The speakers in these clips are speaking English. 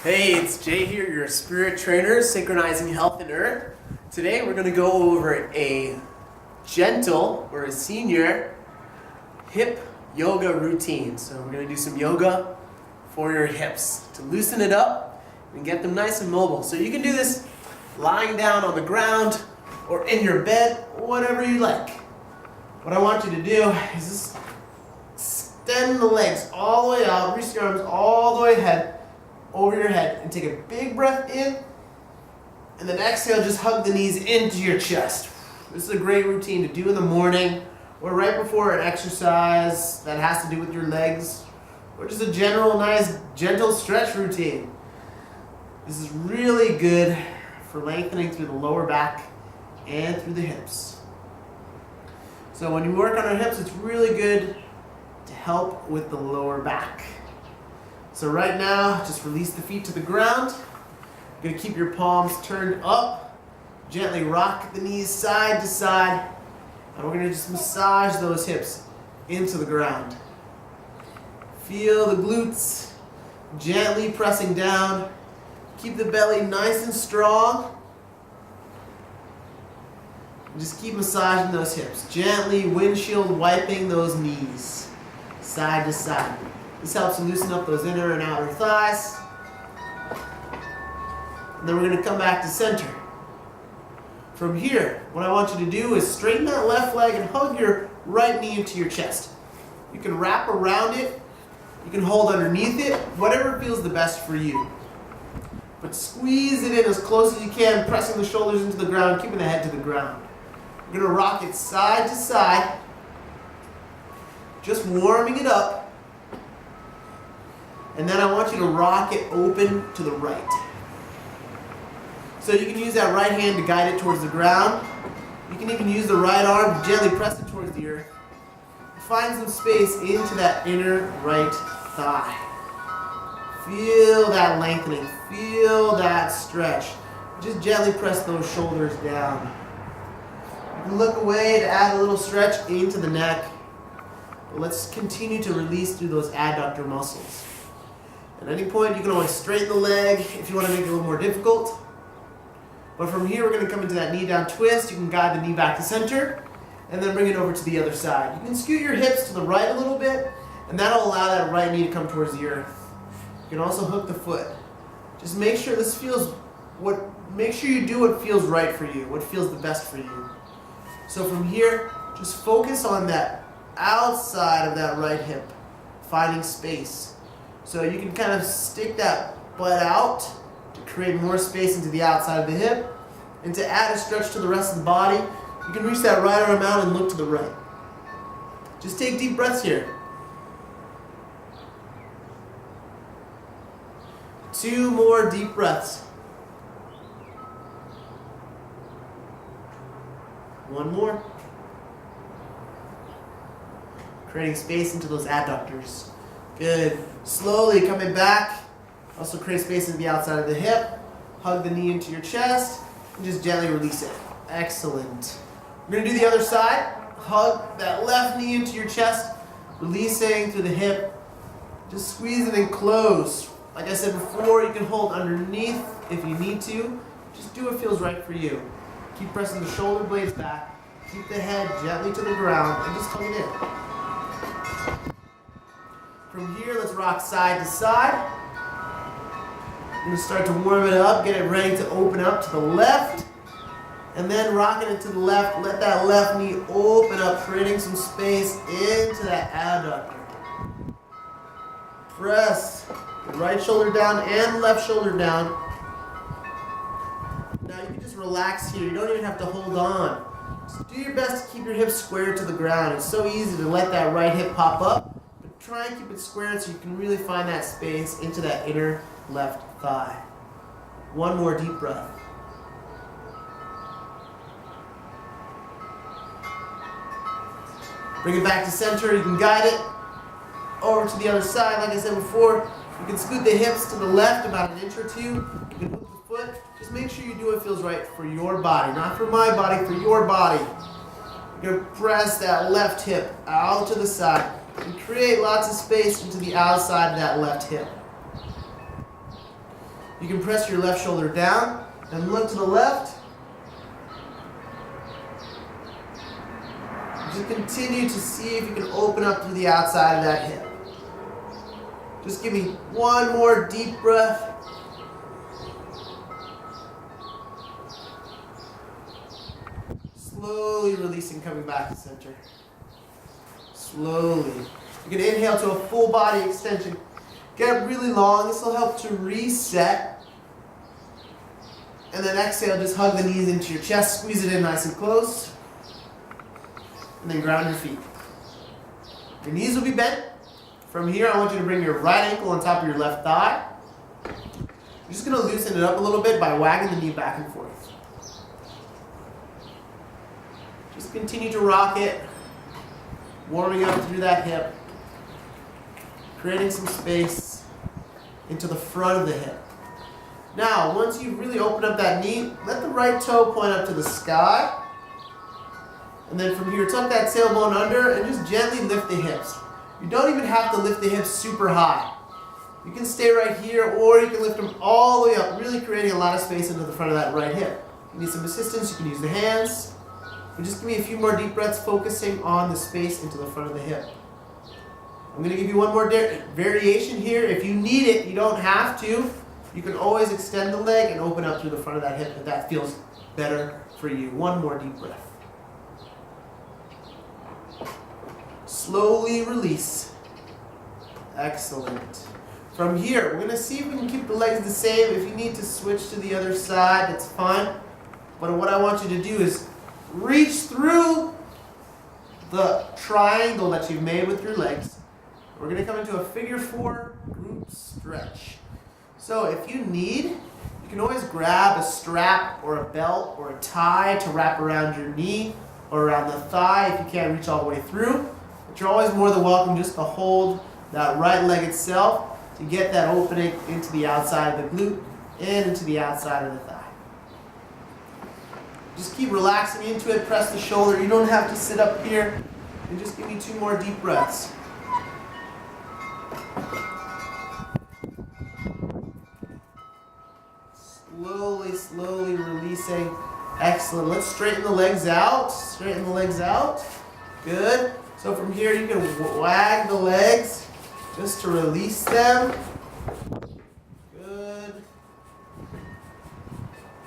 Hey, it's Jay here, your spirit trainer, synchronizing health and earth. Today we're going to go over a gentle or a senior hip yoga routine. So we're going to do some yoga for your hips to loosen it up and get them nice and mobile. So you can do this lying down on the ground or in your bed, whatever you like. What I want you to do is just extend the legs all the way out, reach your arms all the way ahead, over your head, and take a big breath in, and then exhale, just hug the knees into your chest. This is a great routine to do in the morning or right before an exercise that has to do with your legs, or just a general nice gentle stretch routine. This is really good for lengthening through the lower back and through the hips. So when you work on our hips, it's really good to help with the lower back. So right now, just release the feet to the ground. You're gonna keep your palms turned up. Gently rock the knees side to side. And we're gonna just massage those hips into the ground. Feel the glutes gently pressing down. Keep the belly nice and strong. And just keep massaging those hips. Gently windshield wiping those knees side to side. This helps to loosen up those inner and outer thighs. And then we're going to come back to center. From here, what I want you to do is straighten that left leg and hug your right knee into your chest. You can wrap around it, you can hold underneath it, whatever feels the best for you. But squeeze it in as close as you can, pressing the shoulders into the ground, keeping the head to the ground. We're going to rock it side to side, just warming it up. And then I want you to rock it open to the right. So you can use that right hand to guide it towards the ground. You can even use the right arm to gently press it towards the earth. Find some space into that inner right thigh. Feel that lengthening. Feel that stretch. Just gently press those shoulders down. You can look away to add a little stretch into the neck. But let's continue to release through those adductor muscles. At any point, you can always straighten the leg if you want to make it a little more difficult. But from here, we're going to come into that knee down twist. You can guide the knee back to center, and then bring it over to the other side. You can scoot your hips to the right a little bit, and that'll allow that right knee to come towards the earth. You can also hook the foot. Just make sure make sure you do what feels right for you, what feels the best for you. So from here, just focus on that outside of that right hip, finding space. So you can kind of stick that butt out to create more space into the outside of the hip. And to add a stretch to the rest of the body, you can reach that right arm out and look to the right. Just take deep breaths here. 2 more deep breaths. 1 more. Creating space into those adductors. Good. Slowly coming back. Also create space into the outside of the hip. Hug the knee into your chest. And just gently release it. Excellent. We're going to do the other side. Hug that left knee into your chest. Releasing through the hip. Just squeeze it in close. Like I said before, you can hold underneath if you need to. Just do what feels right for you. Keep pressing the shoulder blades back. Keep the head gently to the ground. And just hug it in. From here, let's rock side to side. We're going to start to warm it up, get it ready to open up to the left. And then rocking it to the left, let that left knee open up, creating some space into that adductor. Press the right shoulder down and left shoulder down. Now you can just relax here. You don't even have to hold on. Just do your best to keep your hips square to the ground. It's so easy to let that right hip pop up. Try and keep it square so you can really find that space into that inner left thigh. 1 more deep breath. Bring it back to center. You can guide it over to the other side. Like I said before, you can scoot the hips to the left about 1 inch or 2. You can hook the foot. Just make sure you do what feels right for your body. Not for my body, for your body. You're going to press that left hip out to the side. And create lots of space into the outside of that left hip. You can press your left shoulder down and look to the left. Just continue to see if you can open up through the outside of that hip. Just give me one more deep breath. Slowly releasing, coming back to center. Slowly. You can inhale to a full body extension. Get really long. This will help to reset. And then exhale, just hug the knees into your chest. Squeeze it in nice and close. And then ground your feet. Your knees will be bent. From here, I want you to bring your right ankle on top of your left thigh. You're just going to loosen it up a little bit by wagging the knee back and forth. Just continue to rock it, warming up through that hip, creating some space into the front of the hip. Now, once you've really opened up that knee, let the right toe point up to the sky. And then from here, tuck that tailbone under and just gently lift the hips. You don't even have to lift the hips super high. You can stay right here, or you can lift them all the way up, really creating a lot of space into the front of that right hip. If you need some assistance, you can use the hands. And just give me a few more deep breaths, focusing on the space into the front of the hip. I'm going to give you one more variation here. If you need it, you don't have to. You can always extend the leg and open up through the front of that hip if that feels better for you. One more deep breath. Slowly release. Excellent. From here, we're going to see if we can keep the legs the same. If you need to switch to the other side, that's fine. But what I want you to do is reach through the triangle that you've made with your legs. We're going to come into a figure 4 glute stretch. So if you need, you can always grab a strap or a belt or a tie to wrap around your knee or around the thigh if you can't reach all the way through. But you're always more than welcome just to hold that right leg itself to get that opening into the outside of the glute and into the outside of the thigh. Just keep relaxing into it, press the shoulder. You don't have to sit up here. And just give me 2 more deep breaths. Slowly, slowly releasing. Excellent. Let's straighten the legs out. Straighten the legs out. Good. So from here, you can wag the legs just to release them. Good.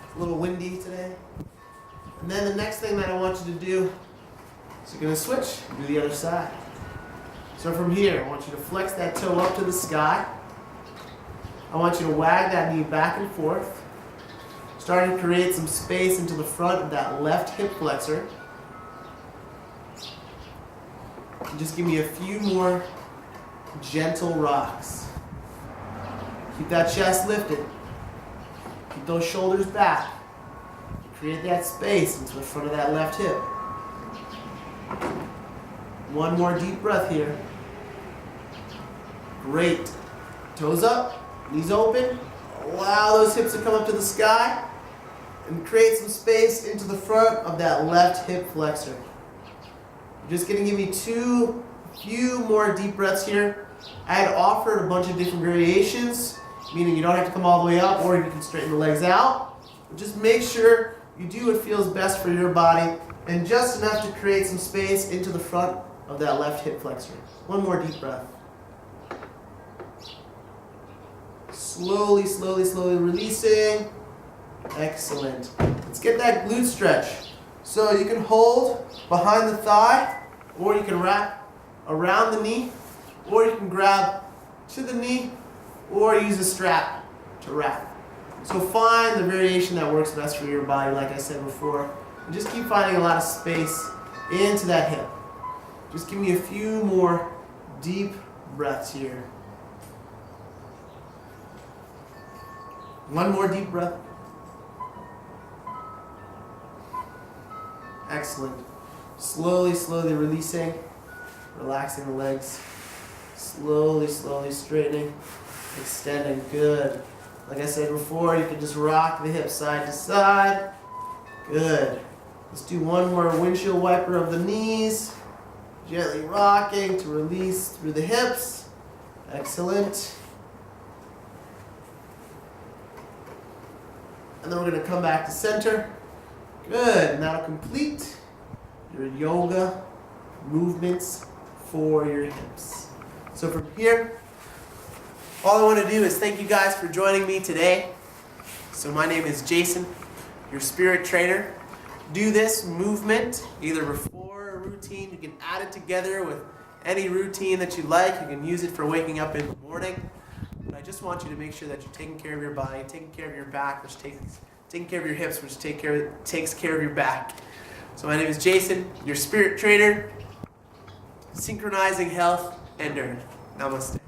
It's a little windy today. And then the next thing that I want you to do is you're going to switch and do the other side. So from here, I want you to flex that toe up to the sky. I want you to wag that knee back and forth, starting to create some space into the front of that left hip flexor. And just give me a few more gentle rocks. Keep that chest lifted. Keep those shoulders back. Create that space into the front of that left hip. One more deep breath here. Great. Toes up, knees open. Allow those hips to come up to the sky and create some space into the front of that left hip flexor. You're just going to give me few more deep breaths here. I had offered a bunch of different variations, meaning you don't have to come all the way up, or you can straighten the legs out. But just make sure you do what feels best for your body, and just enough to create some space into the front of that left hip flexor. One more deep breath. Slowly, slowly, slowly releasing. Excellent. Let's get that glute stretch. So you can hold behind the thigh, or you can wrap around the knee, or you can grab to the knee, or use a strap to wrap. So find the variation that works best for your body, like I said before. And just keep finding a lot of space into that hip. Just give me a few more deep breaths here. One more deep breath. Excellent. Slowly, slowly releasing, relaxing the legs. Slowly, slowly straightening, extending. Good. Like I said before, you can just rock the hips side to side. Good. Let's do one more windshield wiper of the knees. Gently rocking to release through the hips. Excellent. And then we're going to come back to center. Good. And that'll complete your yoga movements for your hips. So from here, all I want to do is thank you guys for joining me today. So my name is Jason, your spirit trainer. Do this movement either before a routine. You can add it together with any routine that you like. You can use it for waking up in the morning. But I just want you to make sure that you're taking care of your body, taking care of your back, taking care of your hips, which takes care of your back. So my name is Jason, your spirit trainer, synchronizing health and earth. Namaste.